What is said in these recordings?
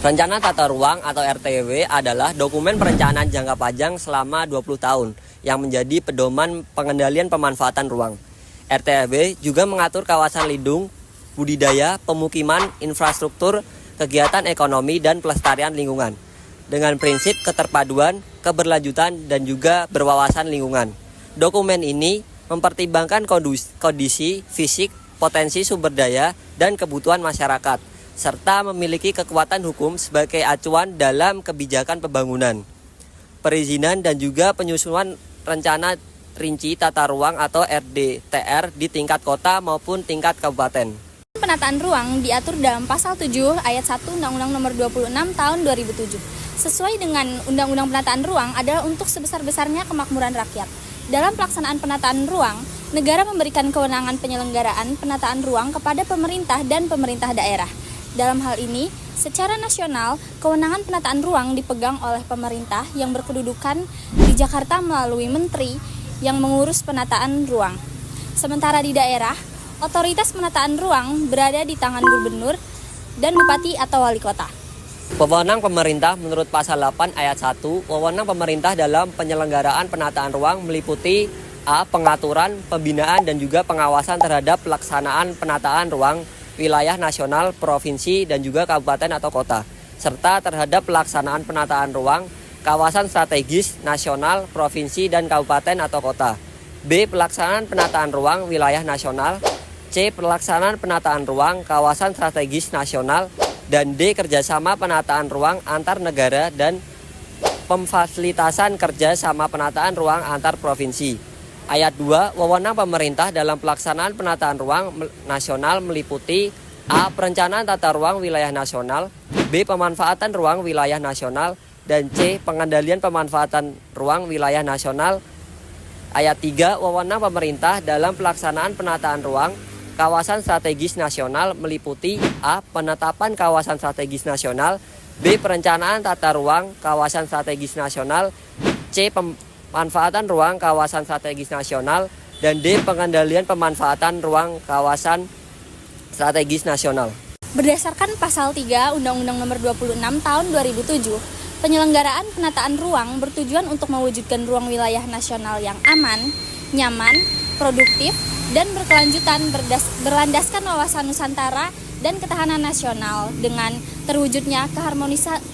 Rencana Tata Ruang atau RTW adalah dokumen perencanaan jangka panjang selama 20 tahun yang menjadi pedoman pengendalian pemanfaatan ruang. RTW juga mengatur kawasan lindung, budidaya, pemukiman, infrastruktur, kegiatan ekonomi, dan pelestarian lingkungan dengan prinsip keterpaduan, keberlanjutan, dan juga berwawasan lingkungan. Dokumen ini mempertimbangkan kondisi fisik, potensi sumber daya, dan kebutuhan masyarakat, serta memiliki kekuatan hukum sebagai acuan dalam kebijakan pembangunan, perizinan, dan juga penyusunan rencana rinci tata ruang atau RDTR di tingkat kota maupun tingkat kabupaten. Penataan ruang diatur dalam Pasal 7 Ayat 1 Undang-Undang Nomor 26 Tahun 2007. Sesuai dengan Undang-Undang Penataan Ruang adalah untuk sebesar-besarnya kemakmuran rakyat. Dalam pelaksanaan penataan ruang, negara memberikan kewenangan penyelenggaraan penataan ruang kepada pemerintah dan pemerintah daerah. Dalam hal ini, secara nasional, kewenangan penataan ruang dipegang oleh pemerintah yang berkedudukan di Jakarta melalui menteri yang mengurus penataan ruang. Sementara di daerah, otoritas penataan ruang berada di tangan gubernur dan bupati atau wali kota. Wewenang pemerintah menurut Pasal 8 Ayat 1, wewenang pemerintah dalam penyelenggaraan penataan ruang meliputi A. Pengaturan, pembinaan, dan juga pengawasan terhadap pelaksanaan penataan ruang wilayah nasional, provinsi, dan juga kabupaten atau kota, serta terhadap pelaksanaan penataan ruang kawasan strategis nasional, provinsi, dan kabupaten atau kota. B. Pelaksanaan penataan ruang wilayah nasional. C. Pelaksanaan penataan ruang kawasan strategis nasional. Dan D. Kerjasama penataan ruang antar negara dan pemfasilitasan kerjasama penataan ruang antar provinsi. Ayat 2, wewenang pemerintah dalam pelaksanaan penataan ruang nasional meliputi A. Perencanaan tata ruang wilayah nasional, B. Pemanfaatan ruang wilayah nasional, dan C. Pengendalian pemanfaatan ruang wilayah nasional. Ayat 3, wewenang pemerintah dalam pelaksanaan penataan ruang kawasan strategis nasional meliputi A. Penetapan kawasan strategis nasional, B. Perencanaan tata ruang kawasan strategis nasional, C. Pemanfaatan ruang kawasan strategis nasional, dan D. Pengendalian pemanfaatan ruang kawasan strategis nasional. Berdasarkan Pasal 3 Undang-Undang Nomor 26 Tahun 2007, penyelenggaraan penataan ruang bertujuan untuk mewujudkan ruang wilayah nasional yang aman, nyaman, produktif, dan berkelanjutan berlandaskan wawasan Nusantara dan ketahanan nasional dengan terwujudnya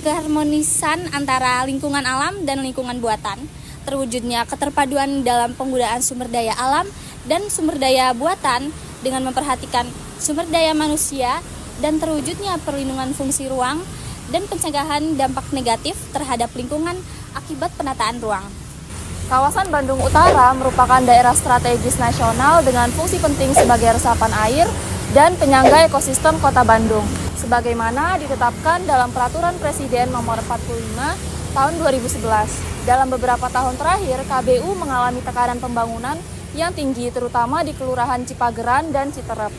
keharmonisan antara lingkungan alam dan lingkungan buatan, terwujudnya keterpaduan dalam penggunaan sumber daya alam dan sumber daya buatan dengan memperhatikan sumber daya manusia, dan terwujudnya perlindungan fungsi ruang dan pencegahan dampak negatif terhadap lingkungan akibat penataan ruang. Kawasan Bandung Utara merupakan daerah strategis nasional dengan fungsi penting sebagai resapan air dan penyangga ekosistem Kota Bandung, sebagaimana ditetapkan dalam Peraturan Presiden Nomor 45 Tahun 2011. Dalam beberapa tahun terakhir, KBU mengalami tekanan pembangunan yang tinggi, terutama di Kelurahan Cipageran dan Citerep,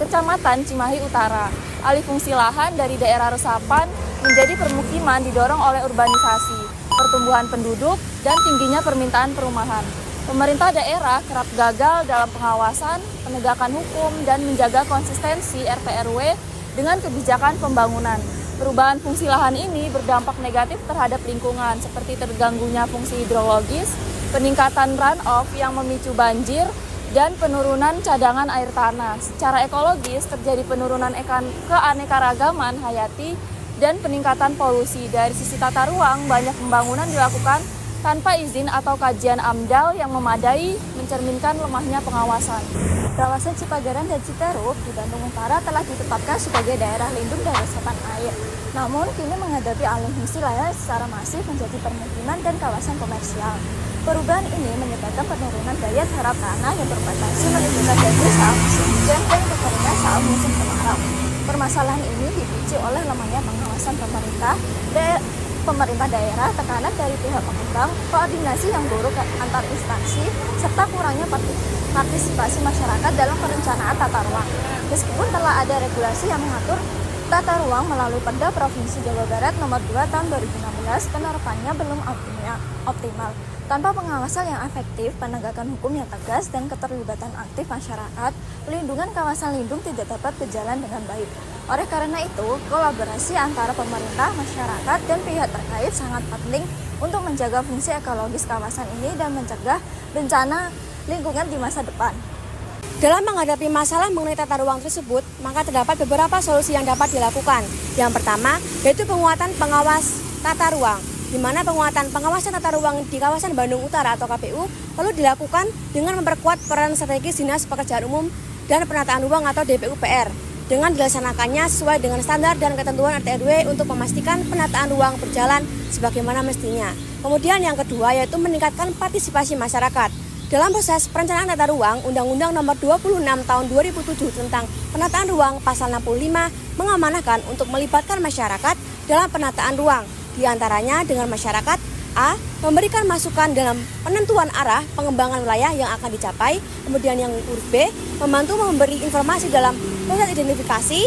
Kecamatan Cimahi Utara. Alih fungsi lahan dari daerah resapan menjadi permukiman didorong oleh urbanisasi, pertumbuhan penduduk, dan tingginya permintaan perumahan. Pemerintah daerah kerap gagal dalam pengawasan, penegakan hukum, dan menjaga konsistensi RT/RW dengan kebijakan pembangunan. Perubahan fungsi lahan ini berdampak negatif terhadap lingkungan, seperti terganggunya fungsi hidrologis, peningkatan runoff yang memicu banjir, dan penurunan cadangan air tanah. Secara ekologis, terjadi penurunan keanekaragaman hayati dan peningkatan polusi. Dari sisi tata ruang, banyak pembangunan dilakukan tanpa izin atau kajian AMDAL yang memadai, mencerminkan lemahnya pengawasan. Kawasan Cipageran dan Citerep di Bandung Utara telah ditetapkan sebagai daerah lindung dan resapan air. Namun, kini menghadapi alih fungsi lahan secara masif menjadi permukiman dan kawasan komersial. Perubahan ini menyebabkan penurunan daya serap tanah yang berpotensi menimbulkan banjir saat musim hujan dan kekeringan saat musim kemarau. Permasalahan ini dipicu oleh lemahnya pengawasan pemerintah daerah, tekanan dari pihak pengembang, koordinasi yang buruk antar instansi, serta kurangnya partisipasi masyarakat dalam perencanaan tata ruang. Meskipun telah ada regulasi yang mengatur tata ruang melalui Perda Provinsi Jawa Barat Nomor 2 Tahun 2016, penerapannya belum optimal. Tanpa pengawasan yang efektif, penegakan hukum yang tegas, dan keterlibatan aktif masyarakat, pelindungan kawasan lindung tidak dapat berjalan dengan baik. Oleh karena itu, kolaborasi antara pemerintah, masyarakat, dan pihak terkait sangat penting untuk menjaga fungsi ekologis kawasan ini dan mencegah bencana lingkungan di masa depan. Dalam menghadapi masalah mengenai tata ruang tersebut, maka terdapat beberapa solusi yang dapat dilakukan. Yang pertama, yaitu penguatan pengawas tata ruang, di mana penguatan pengawasan tata ruang di kawasan Bandung Utara atau KPU perlu dilakukan dengan memperkuat peran strategis Dinas Pekerjaan Umum dan Penataan Ruang atau DPUPR dengan dilaksanakannya sesuai dengan standar dan ketentuan RT RW untuk memastikan penataan ruang berjalan sebagaimana mestinya. Kemudian yang kedua yaitu meningkatkan partisipasi masyarakat. Dalam proses perencanaan tata ruang, Undang-Undang Nomor 26 Tahun 2007 tentang Penataan Ruang Pasal 65 mengamanahkan untuk melibatkan masyarakat dalam penataan ruang. Di antaranya dengan masyarakat A. Memberikan masukan dalam penentuan arah pengembangan wilayah yang akan dicapai. Kemudian yang huruf B. Membantu memberi informasi dalam proses identifikasi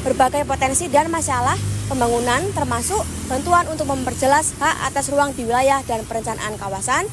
berbagai potensi dan masalah pembangunan termasuk bantuan untuk memperjelas hak atas ruang di wilayah dan perencanaan kawasan.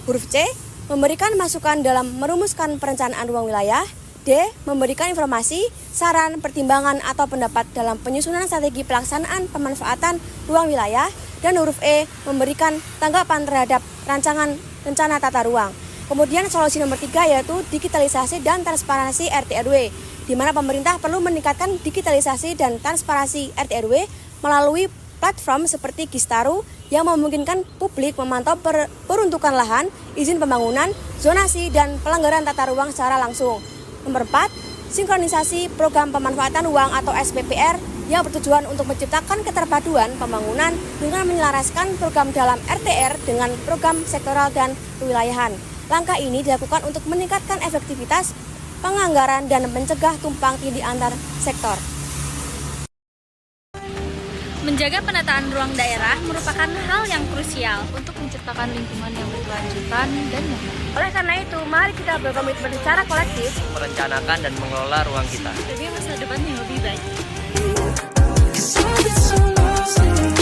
Huruf C. Memberikan masukan dalam merumuskan perencanaan ruang wilayah. D. Memberikan informasi, saran, pertimbangan, atau pendapat dalam penyusunan strategi pelaksanaan pemanfaatan ruang wilayah. Dan huruf E. Memberikan tanggapan terhadap rancangan rencana tata ruang. Kemudian solusi nomor 3 yaitu digitalisasi dan transparansi RT RW, di mana pemerintah perlu meningkatkan digitalisasi dan transparansi RT RW melalui platform seperti Gistaru yang memungkinkan publik memantau peruntukan lahan, izin pembangunan, zonasi, dan pelanggaran tata ruang secara langsung. Nomor 4, sinkronisasi program pemanfaatan ruang atau SPPR yang bertujuan untuk menciptakan keterpaduan pembangunan dengan menyelaraskan program dalam RTR dengan program sektoral dan kewilayahan. Langkah ini dilakukan untuk meningkatkan efektivitas penganggaran dan mencegah tumpang tindih antar sektor. Menjaga penataan ruang daerah merupakan hal yang krusial Untuk menciptakan lingkungan yang berkelanjutan dan nyaman. Oleh karena itu, mari kita berkomitmen secara kolektif Merencanakan dan mengelola ruang kita. demi masa depan yang lebih baik. Cause I've been so lost in